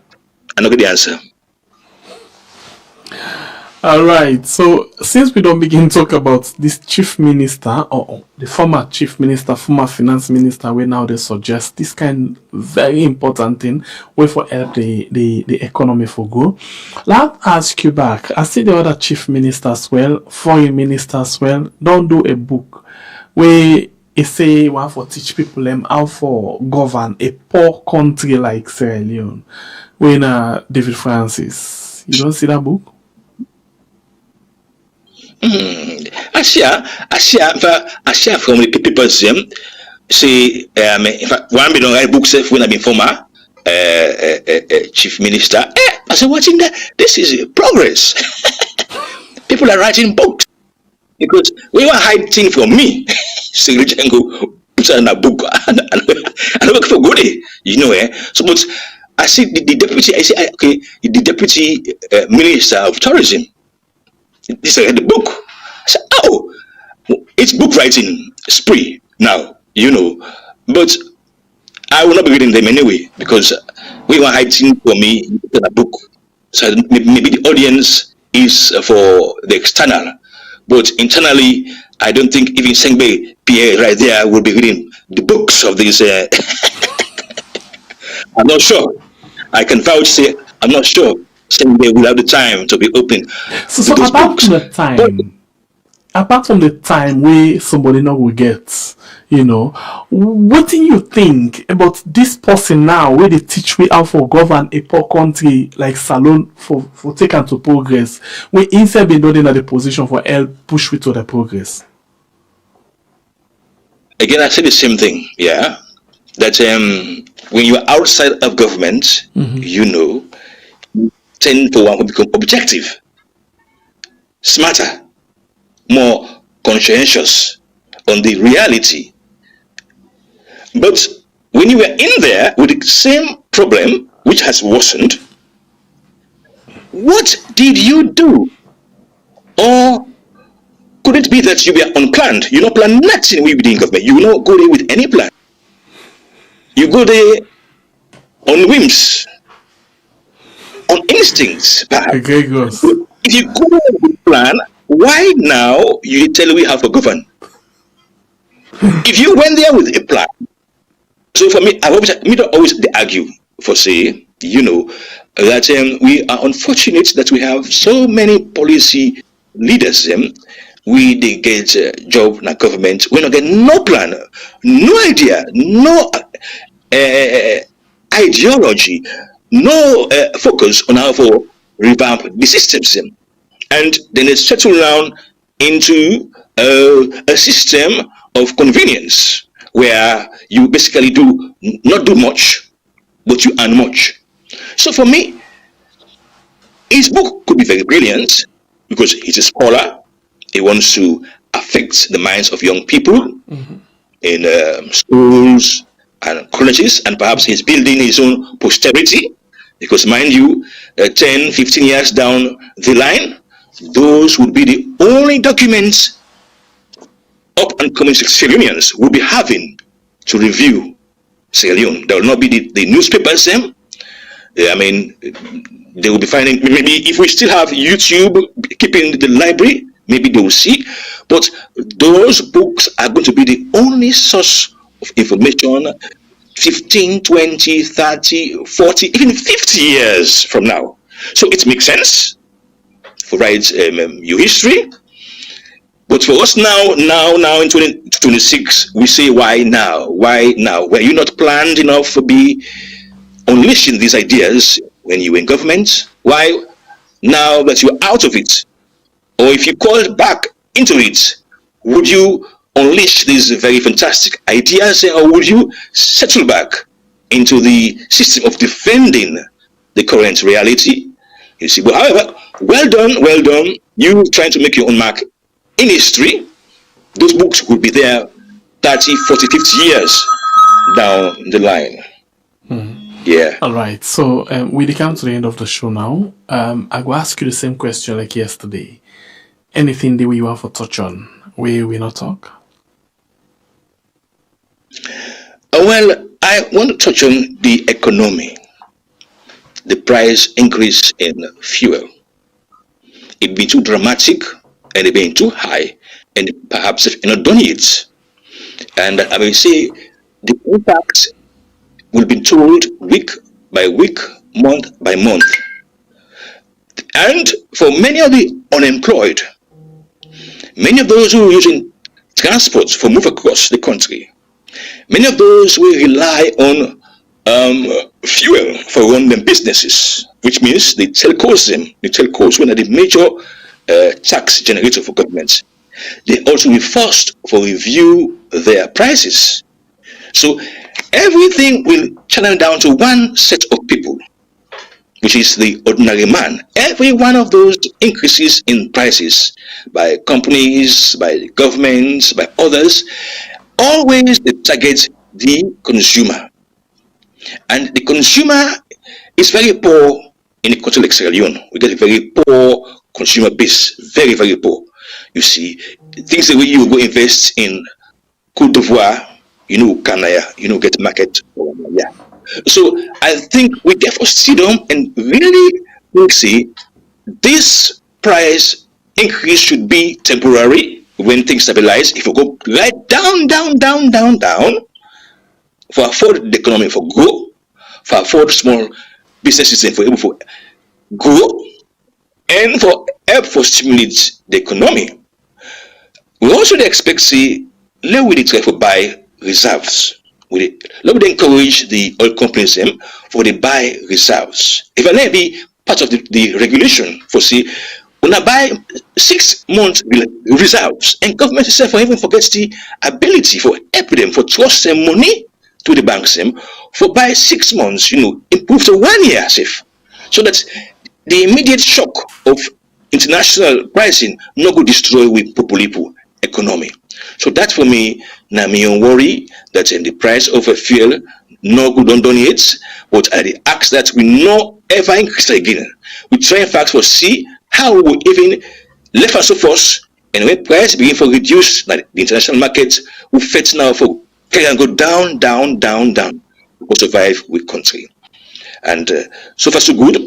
And I'll get the answer.
All right. So since we don't begin to talk about this chief minister or the former chief minister, former finance minister, we now they suggest this kind very important thing way for help the economy for go. Let's ask you back. I see the other chief ministers well, foreign ministers well, don't do a book where it say one for teach people them how for govern a poor country like Sierra Leone. When David Francis. You don't see that book?
Asia from the people say, in fact, one be don't write books when I've been former chief minister. I said, watching that, this is progress. People are writing books because we were hiding from me. Say, Django, put in a book and work for good, you know. So, but I see the deputy. I say, okay, the deputy minister of tourism. This is the book. I said, oh, it's book writing spree now, you know. But I will not be reading them anyway because we were hiding for me in a book. So maybe the audience is for the external, but internally, I don't think even Sengbe Pierre right there will be reading the books of these. I'm not sure. I can vouch say I'm not sure. Sengbe will have the time to be open.
So apart from the time where somebody now will get, you know, what do you think about this person now where they teach we how for govern a poor country like Salon for taken to progress, we instead been doing at the position for help push we to the progress?
Again, I say the same thing, yeah. That when you're outside of government, you know, tend to want to become objective, smarter, more conscientious on the reality. But when you were in there with the same problem, which has worsened, what did you do? Or could it be that you were unplanned? You don't plan nothing with the government. You don't go there with any plan. You go there on whims, on instincts, perhaps.
Okay, goes.
If you go there with a plan, why now you tell we have to govern? If you went there with a plan, so for me, I don't always argue for say, you know, that we are unfortunate that we have so many policy leaders. We they get job in the government. We don't get no plan, no idea, no ideology, no focus on how to revamp the systems, and then it settle down into a system of convenience where you basically do not do much, but you earn much. So for me, his book could be very brilliant because he's a scholar. He wants to affect the minds of young people in schools and colleges, and perhaps he's building his own posterity because, mind you, 10, 15 years down the line, those would be the only documents up and coming Sierra Leoneans will be having to review Sierra Leone. There will not be the newspapers. I mean, they will be finding, maybe if we still have YouTube keeping the library, maybe they will see. But those books are going to be the only source of information 15, 20, 30, 40, even 50 years from now. So it makes sense for write your history. But for us now in 2026, we say, why now? Why now? Were you not planned enough to be unleashing these ideas when you were in government? Why now that you're out of it? Or if you called back into it, would you unleash these very fantastic ideas, or would you settle back into the system of defending the current reality? You see, but however, well done, you trying to make your own mark in history. Those books will be there 30, 40, 50 years down the line. Yeah.
All right. So we come to the end of the show now. I will ask you the same question like yesterday. Anything that we want to touch on, we not talk?
Well, I want to touch on the economy, the price increase in fuel. it be too dramatic and it being too high, and perhaps if you're not done it. And I will say the impact will be told week by week, month by month. And for many of the unemployed, many of those who are using transport for move across the country, many of those who rely on fuel for run their businesses, which means the telcos, one of the major tax generator for governments, they also be forced for review their prices. So everything will channel down to one set of people, which is the ordinary man. Every one of those increases in prices by companies, by the governments, by others, always they target the consumer. And the consumer is very poor in a country like Sierra Leone. We get a very poor consumer base, very, very poor. You see, things the way you go invest in Cote d'Ivoire, Canada, get market. Yeah. So I think we therefore sit down and really see this price increase should be temporary when things stabilize. If we go right down, for afford the economy for grow, for afford small businesses and for able to grow, and for help for stimulate the economy. We also expect let we try to buy reserves. Let me encourage the oil companies for the buy reserves. If I let be part of the regulation for when I buy 6 months reserves, and government itself for even forgets the ability for help them for trust them money to the banks for buy 6 months, improve to 1 year safe. So that the immediate shock of international pricing not go destroy with popular economy. So that for me, now me don't worry that in the price of a fuel no good on it, but I ask that we not ever increase again. We try in fact for see how we even left us so first, and when price begin for reduce like the international market, we fit now for can go down to survive with country. And so far so good.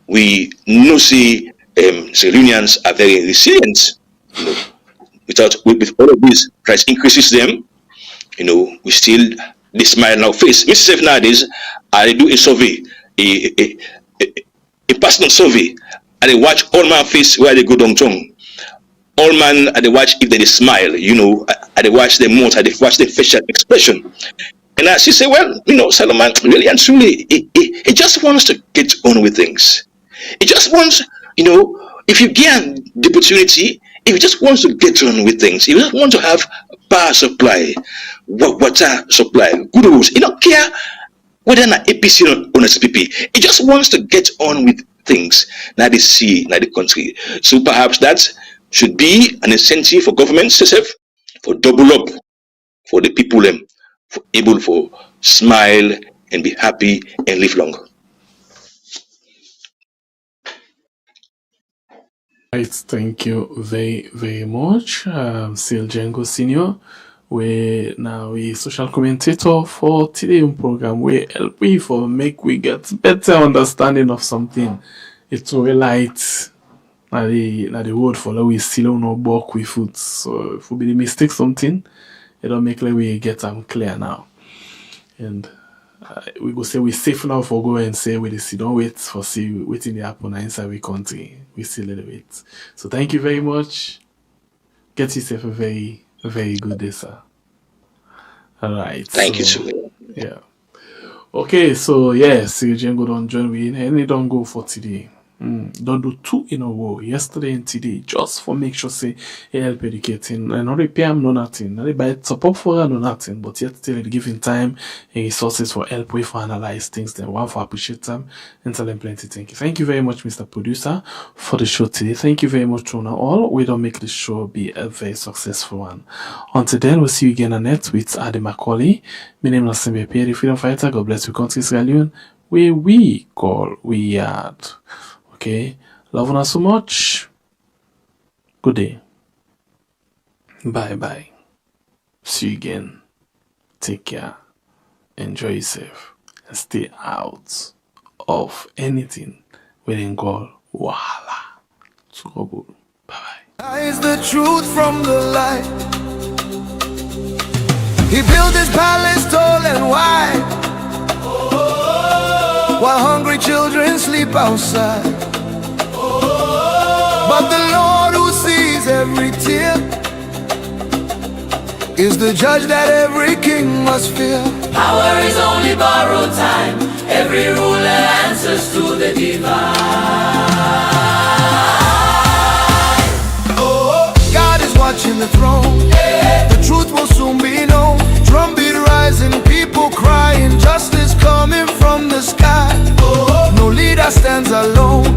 We know Sierra Leoneans are very resilient. With all of these price increases them, we still they smile on our face. Mrs. Nowadays, I do a survey, a personal survey, and they watch all my face where they go down tongue. All man, and they watch if they smile, and they watch their mouth, and they watch their facial expression. And she say, well, Solomon, really and truly, he just wants to get on with things. He just wants, if you get the opportunity, if he just wants to get on with things, he just wants to have power supply, water supply, good rules. He don't care whether an APC or an SPP. He just wants to get on with things. Now they see, now the country. So perhaps that should be an incentive for governments itself for double up for the people for able for smile and be happy and live long.
Right, thank you very, very much, Sil Django Senior. We social commentator for today's program. We help we for make we get better understanding of something. It's very light. Now the word for we still no work with food. So if we be the mistake something, it don't make like we get them clear now. And we go say we safe now for go and say we see don't wait for see waiting the happen inside we country. We still little wait. So thank you very much. Get yourself a very, very good day, sir. All right.
Thank you, sir.
Yeah. Okay, so yes, Django don't join me and it don't go for today. Don't do 2 in a row, yesterday and today, just for make sure say help educating and not repair no nothing. Not buy support for her no nothing, but yet still giving time and resources for help way for analyze things, then one for appreciate them and tell them plenty. Thank you. Thank you very much, Mr. Producer, for the show today. Thank you very much to all. We don't make the show be a very successful one. Until then, we'll see you again on net with Adi Macaulay. My name is Simbe Pierre, the freedom fighter. God bless you, country Sierra Leone, where we call we at. Okay, love you so much. Good day. Bye. See you again. Take care. Enjoy yourself. And stay out of anything within God. Wahala. Bye-bye.
Is the truth from the light. He built his palace tall and wide, while hungry children sleep outside. But the Lord who sees every tear is the judge that every king must fear.
Power is only borrowed time. Every ruler answers to the divine.
God is watching the throne. The truth will soon be known. Drumbeat rising, people crying, justice coming from the sky. No leader stands alone.